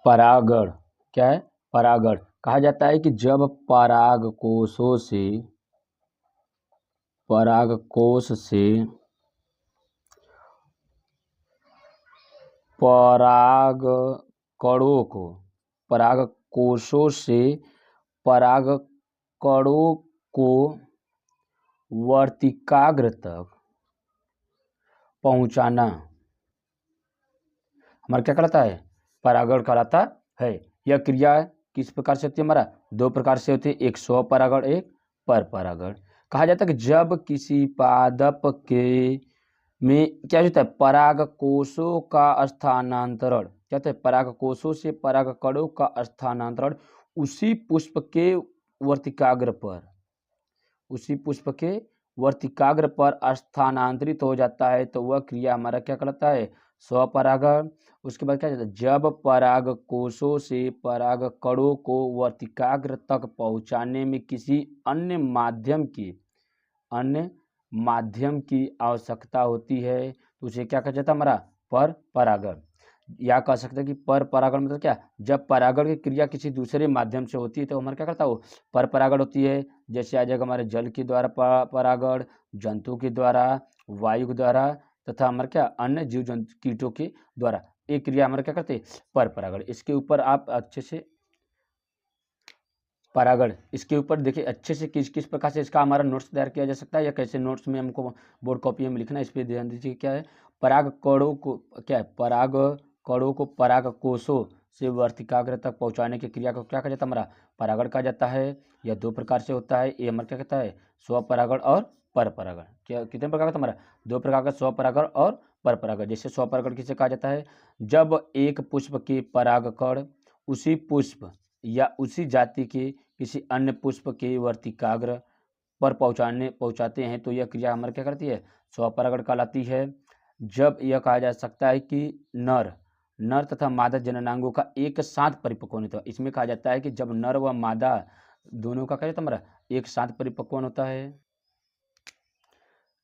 परागण क्या है? परागण कहा जाता है कि जब परागकोश से परागकोशों से परागकणों को वर्तिकाग्र तक पहुंचाना हमारा क्या कहलाता है? परागण कहलाता है। यह क्रिया किस प्रकार से होती है? हमारा दो प्रकार से होती है, एक स्वपरागण, एक परपरागण। कहा जाता है कि जब किसी पादप के में क्या होता है? परागकोशों का स्थानांतरण, क्या होता है? परागकोशों से परागकणों का स्थानांतरण उसी पुष्प के वर्तिकाग्र पर स्थानांतरित हो जाता है, तो वह क्रिया हमारा क्या कहलाता है? स्वपरागण। उसके बाद क्या कहता है? जब परागकोशों से परागकणों को वर्तिकाग्र तक पहुंचाने में किसी अन्य माध्यम की आवश्यकता होती है, तो उसे क्या कहा जाता है? हमारा परपरागण। या कह सकते हैं कि परपरागण मतलब क्या? जब परागण की क्रिया किसी दूसरे माध्यम से होती है तो हमारा क्या करता है? वो परपरागण होती है। जैसे आ जाएगा हमारे जल के द्वारा परागण, जंतु के द्वारा, वायु के द्वारा, तथा हमारे क्या अन्य जीव जंतु कीटों के द्वारा। एक क्रिया हमारे क्या करते हैं? परपरागण। इसके ऊपर आप अच्छे से परागण, इसके ऊपर देखिए अच्छे से किस किस प्रकार से इसका हमारा नोट्स तैयार किया जा सकता है या कैसे नोट्स में हमको बोर्ड कॉपी में लिखना है, इस पर ध्यान दीजिए। क्या है? परागकणों को क्या है? परागकणों को परागकोशों से वर्तिकाग्र तक पहुंचाने की क्रिया को क्या कहा जाता है? हमारा परागण कहा जाता है। यह दो प्रकार से होता है। ये हमारा क्या कहता है? स्वपरागण और परपरागण। क्या कितने प्रकार का? हमारा दो प्रकार का, स्वपरागण और परपरागण। जैसे स्वपरागण किसे कहा जाता है? जब एक पुष्प के परागकण उसी पुष्प या उसी जाति के किसी अन्य पुष्प के वर्तिकाग्र पर पहुंचाते हैं, तो यह क्रिया हमारे क्या करती है? स्वपरागण कहलाती है। जब यह कहा जा सकता है कि नर तथा मादा जननांगों का एक साथ परिपक्वन होता है। इसमें कहा जाता है कि जब नर व मादा दोनों का क्या जाता है? हमारा एक साथ परिपक्वन होता है।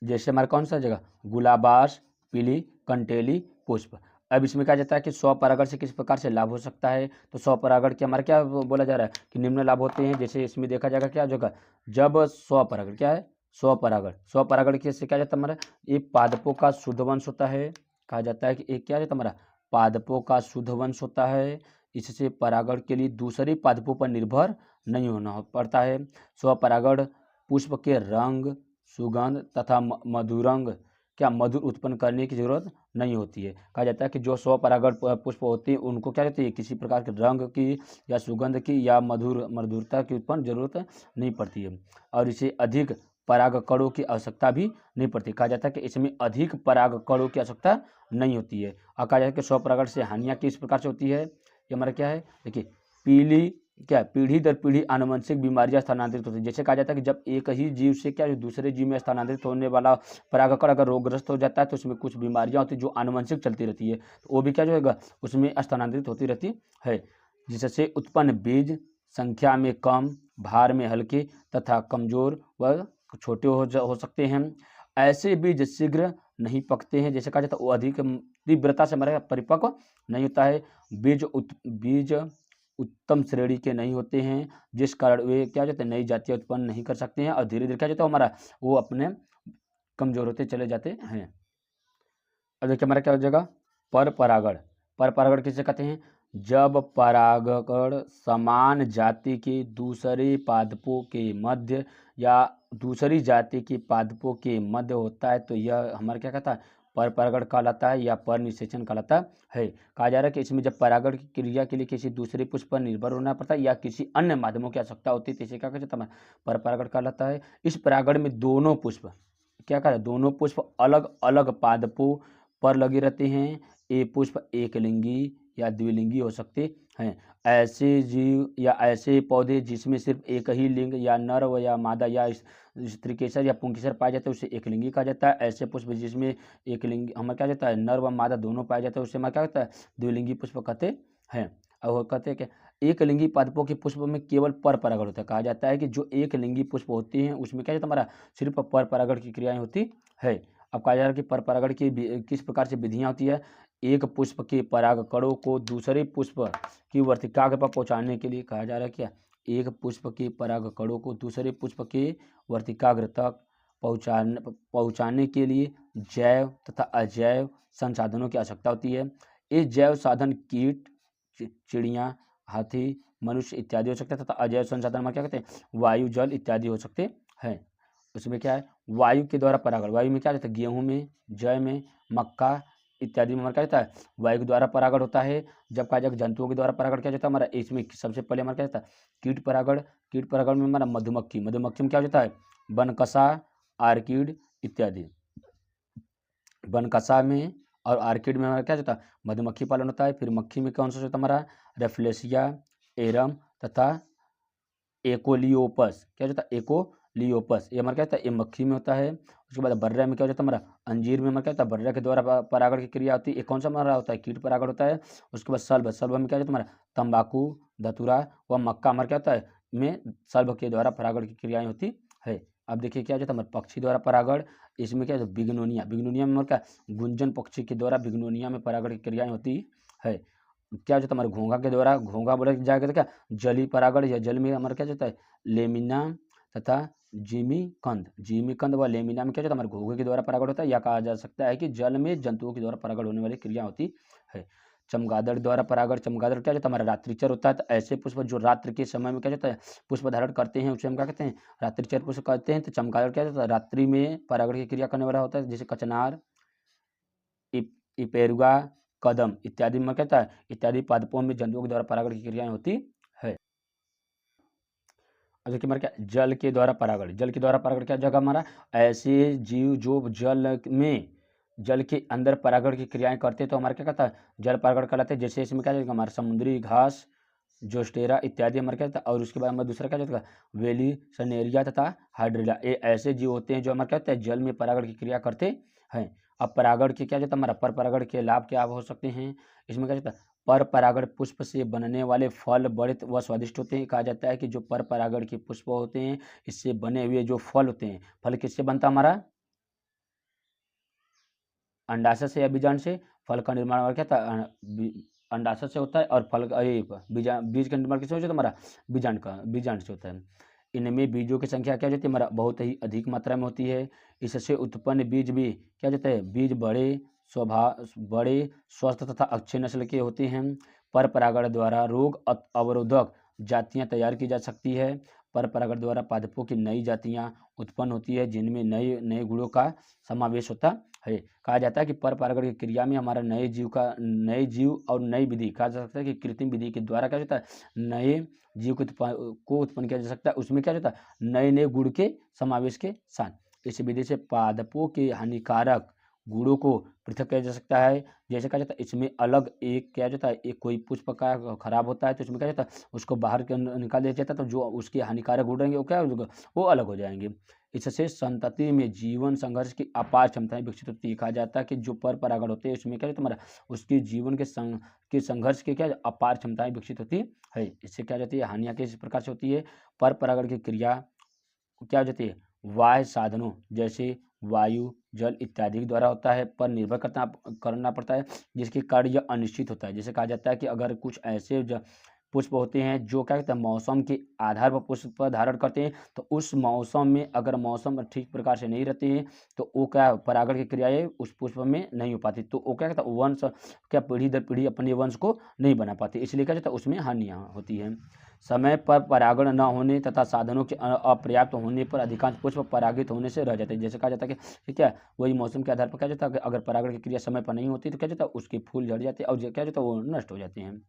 जैसे हमारा कौन सा जगह? गुलाबास, पीली कंटेली पुष्प। अब इसमें कहा जाता है कि स्वपरागण से किस प्रकार से लाभ हो सकता है? तो स्वपरागण के हमारा क्या बोला जा रहा है कि निम्न लाभ होते हैं। जैसे इसमें देखा जाएगा क्या होगा? जब स्वपरागण क्या है? स्वपरागण से क्या जाता है? हमारा ये पादपों का शुद्ध वंश होता है। कहा जाता है कि एक क्या जाता है? हमारा पादपों का शुद्ध वंश होता है। इससे परागण के लिए दूसरे पादपों पर निर्भर नहीं होना पड़ता है। स्वपरागण पुष्प के रंग, सुगंध तथा मधुर उत्पन्न करने की जरूरत नहीं होती है। कहा जाता है कि जो स्वपरागण पुष्प होते हैं उनको क्या कहते हैं? किसी प्रकार के रंग की या सुगंध की या मधुरता की उत्पन्न जरूरत नहीं पड़ती है, और इसे अधिक परागकणों की आवश्यकता भी नहीं पड़ती। कहा जाता है कि इसमें अधिक परागकणों की आवश्यकता नहीं होती है। और कहा जाता है कि स्वपरागण से हानियाँ किस प्रकार से होती है? ये हमारा क्या है? देखिए, पीढ़ी दर पीढ़ी आनुवंशिक बीमारियां स्थानांतरित होती है। जैसे कहा जाता है कि जब एक ही जीव से क्या दूसरे जीव में स्थानांतरित होने वाला परागकण अगर रोगग्रस्त हो जाता है तो उसमें कुछ बीमारियां होती है जो आनुवंशिक चलती रहती है, तो वो भी क्या जो है उसमें स्थानांतरित होती रहती है। जिससे उत्पन्न बीज संख्या में कम, भार में हल्के तथा कमजोर व छोटे हो सकते हैं। ऐसे बीज शीघ्र नहीं पकते हैं। जैसे कहा जाता है वो अधिक तीव्रता से हमारे परिपक्व नहीं होता है। बीज उत्तम श्रेणी के नहीं होते हैं, जिस कारण वे क्या जाते हैं? नई जातियाँ उत्पन्न नहीं कर सकते हैं, और धीरे धीरे क्या जाता है हमारा वो अपने कमजोर होते चले जाते हैं। अब देखिए हमारा क्या हो जाएगा? परपरागण किसे कहते हैं? जब परागकण समान जाति के दूसरे पादपों के मध्य या दूसरी जाति के पादपों के मध्य होता है, तो यह हमारा क्या कहता है? परपरागण कहलाता है या परनिषेचन कहलाता है। कहा जा रहा है कि इसमें जब परागण की क्रिया के लिए किसी दूसरे पुष्प पर निर्भर होना पड़ता है या किसी अन्य माध्यमों की आवश्यकता होती है, तो इसे क्या कहता है? परपरागण कहलाता है। इस परागण में दोनों पुष्प क्या कहता है? दोनों पुष्प अलग अलग पादपों पर लगे रहते हैं। ये पुष्प एकलिंगी या द्विलिंगी हो सकते हैं। ऐसे जीव या ऐसे पौधे जिसमें सिर्फ एक ही लिंग या नर व या मादा या स्त्रीकेसर या पुंकेसर पाया जाता है उसे एकलिंगी कहा जाता है। ऐसे पुष्प जिसमें एकलिंगी हमारा क्या जाता है? नर व मादा दोनों पाया जाता है उसे हमारा क्या कहता है? द्विलिंगी पुष्प कहते हैं। और कहते हैं कि एक लिंगी पादपों के पुष्प में केवल परपरागण होता है। कहा जाता है कि जो एक लिंगी पुष्प होते हैं उसमें क्या जाता है? हमारा सिर्फ परपरागण की क्रियाएं होती है। अब कहा जा रहा है कि परपरागण की किस प्रकार से विधियां होती है? एक पुष्प के परागकणों को दूसरे पुष्प की वर्तिकाग्र पर पहुंचाने के लिए कहा जा रहा है क्या, एक पुष्प के परागकणों को दूसरे पुष्प के वर्तिकाग्र तक पहुंचाने के लिए जैव तथा अजैव संसाधनों की आवश्यकता होती है। इस जैव साधन कीट, चिड़िया, हाथी, मनुष्य इत्यादि हो सकते हैं तथा अजैव संसाधन में क्या कहते हैं, वायु, जल इत्यादि हो सकते हैं। उसमें क्या है, वायु के द्वारा परागण, वायु में क्या रहता है, गेहूं में, जय में, मक्का इत्यादि में हमारा क्या रहता है, वायु के द्वारा परागण होता है। जब कहा जाए जंतुओं के द्वारा परागण क्या जाता है हमारा, इसमें सबसे पहले हमारा क्या रहता है, कीट परागण। कीट परागण में हमारा मधुमक्खी, मधुमक्खी में क्या होता है, बनकसा, आर्किड इत्यादि। बनकसा में और आर्किड में हमारा क्या होता है, मधुमक्खी पालन होता है। फिर मक्खी में कौन सा होता है हमारा, रेफ्लेसिया, एरम तथा एकोलियोपस। क्या होता है, एकोलियोपस, ये हमारा क्या होता है, ये मक्खी में होता है। उसके बाद बर्रा में क्या हो जाता है हमारा, अंजीर में हमारा क्या होता है, बर्रा के द्वारा परागण की क्रिया होती है। ये कौन सा हमारा होता है, कीट परागण होता है। उसके बाद सल्भ, सल्भ में क्या होता है हमारा, तंबाकू, धतूरा व मक्का हमारा क्या होता है, में सल्भ के द्वारा परागण की क्रियाएं होती है। अब देखिए क्या हो जाता है हमारा, पक्षी द्वारा परागण, इसमें क्या है, बिग्नोनिया, बिग्नोनिया में हमारा क्या, गुंजन पक्षी के द्वारा बिग्नोनिया में परागण की क्रियाएं होती है। क्या होता है हमारे, घोंघा के द्वारा, घोंघा बोला जाएगा तो क्या, जली परागण, या जल में हमारा क्या होता है, लेमिना तथा जिमीकंद, जिमीकंद व लेमिना में क्या होता है हमारे, घोंघे के द्वारा परागण होता है। या कहा जा सकता है कि जल में जंतुओं के द्वारा परागण होने वाली क्रिया होती है। चमगादड़ द्वारा परागण, चमगादड़ क्या होता है हमारा, रात्रिचर होता है। तो ऐसे पुष्प जो रात्रि के समय में क्या होता है, पुष्प धारण करते हैं, उसे हम क्या कहते हैं, रात्रिचर पुष्प कहते हैं। तो चमगादड़ क्या होता है, रात्रि में परागण की क्रिया करने वाला होता है, जैसे कचनार, इपेरुआ, कदम इत्यादि में कहता है, इत्यादि पादपों में जंतुओं के द्वारा परागण की क्रियाएं होती है। अब देखिए हमारा क्या, जल के द्वारा परागण, जल के द्वारा परागण क्या जगह हमारा, ऐसे जीव जो जल में, जल के अंदर परागण की क्रियाएं करते हैं तो हमारा क्या कहता है, जल परागण कहलाते हैं। जैसे इसमें क्या जाएगा हमारा, समुद्री घास, जोस्टेरा इत्यादि हमारा क्या होता है। और उसके बाद हमारा दूसरा क्या होता है, वेली सनेरिया तथा हाइड्रिला, ये ऐसे जीव होते हैं जो हमारा क्या होता है, जल में परागण की क्रिया करते हैं। अब परागण के क्या जाता है हमारा, पर परागण के लाभ क्या हो सकते हैं, इसमें क्या जाता है, पर परागण पुष्प से बनने वाले फल बड़े व स्वादिष्ट होते हैं। कहा जाता है कि जो पर परागण के पुष्प होते हैं, इससे बने हुए जो फल होते हैं, फल किससे बनता है हमारा, अंडाशय से या बीजांड से। फल का निर्माण क्या था, अंडाशय से होता है, और फल बीज का निर्माण किससे होता है हमारा, बीजांड से होता है। इनमें बीजों की संख्या क्या होती है हमारा, बहुत ही अधिक मात्रा में होती है। इससे उत्पन्न बीज भी क्या होता है, बीज बड़े स्वस्थ तथा अच्छे नस्ल के होते हैं। पर परागण द्वारा रोग अवरोधक जातियां तैयार की जा सकती है। पर परागण द्वारा पादपों की नई जातियां उत्पन्न होती है, जिनमें नए नए गुणों का समावेश होता है। कहा जाता है कि पर परागण की क्रिया में हमारा नए जीव और नई विधि, कहा जा सकता है कि कृत्रिम विधि के द्वारा क्या होता है, नए जीव को उत्पन्न किया जा सकता है। उसमें क्या होता है, नए नए गुण के समावेश के साथ। इस विधि से पादपों के हानिकारक गुणों को पृथक किया जा सकता है। जैसे कहा जाता है, इसमें अलग एक क्या जाता है, एक कोई पुष्प का खराब होता है तो इसमें क्या जाता है, उसको बाहर निकाल दिया जाता है। तो जो उसके हानिकारक गुण रहेंगे वो क्या होगा, वो अलग हो जाएंगे। इससे संतति में जीवन संघर्ष की अपार क्षमताएं विकसित होती है। कहा जाता है कि जो पर परागण होते हैं उसमें क्या है तुम्हारा, उसके जीवन के संघर्ष के क्या अपार क्षमताएं विकसित होती है। इससे क्या जाती है, हानियां किस प्रकार से होती है, पर परागण की क्रिया क्या हो जाती है, बाह्य साधनों जैसे वायु, जल इत्यादि के द्वारा होता है, पर निर्भर करना पड़ता है, जिसके कारण यह अनिश्चित होता है। जैसे कहा जाता है कि अगर कुछ ऐसे पुष्प होते हैं जो क्या कहते हैं, मौसम के आधार पर पुष्प धारण करते हैं, तो उस मौसम में अगर मौसम ठीक प्रकार से नहीं रहते हैं तो वो क्या, परागण की क्रियाएं उस पुष्प में नहीं हो पाती। तो वो क्या कहता है, वंश क्या, पीढ़ी दर पीढ़ी अपने वंश को नहीं बना पाती, इसलिए क्या कहता है, उसमें हानियाँ होती हैं। समय पर परागण न होने तथा साधनों के अपर्याप्त होने पर अधिकांश पुष्प परागित होने से रह जाते हैं। जैसे कहा जाता है कि ठीक है, वही मौसम के आधार पर क्या जाता है कि अगर परागण की क्रिया समय पर नहीं होती तो क्या जाता है, उसके फूल झड़ जाते हैं और क्या जाता है, वो नष्ट हो जाते हैं।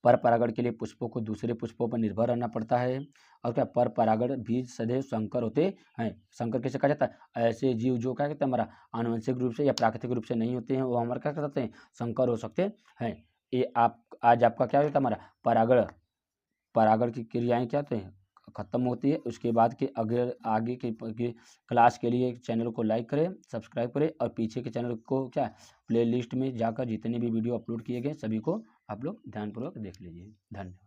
पर परागण के लिए पुष्पों को दूसरे पुष्पों पर निर्भर रहना पड़ता है। और क्या, पर परागण बीज सदैव संकर होते हैं। संकर कैसे कहा जाता है, ऐसे जीव जो क्या कहते हैं हमारा आनुवंशिक रूप से या प्राकृतिक रूप से नहीं होते हैं, वो हमारा क्या कर सकते हैं, संकर हो सकते हैं। ये आप आज आपका क्या होता है हमारा, परागण परागण की क्रियाएं क्या होती हैं, खत्म होती है। उसके बाद के अगर आगे के क्लास के लिए चैनल को लाइक करें, सब्सक्राइब करें, और पीछे के चैनल को क्या, प्लेलिस्ट में जाकर जितने भी वीडियो अपलोड किए गए सभी को आप लोग ध्यानपूर्वक देख लीजिए। धन्यवाद।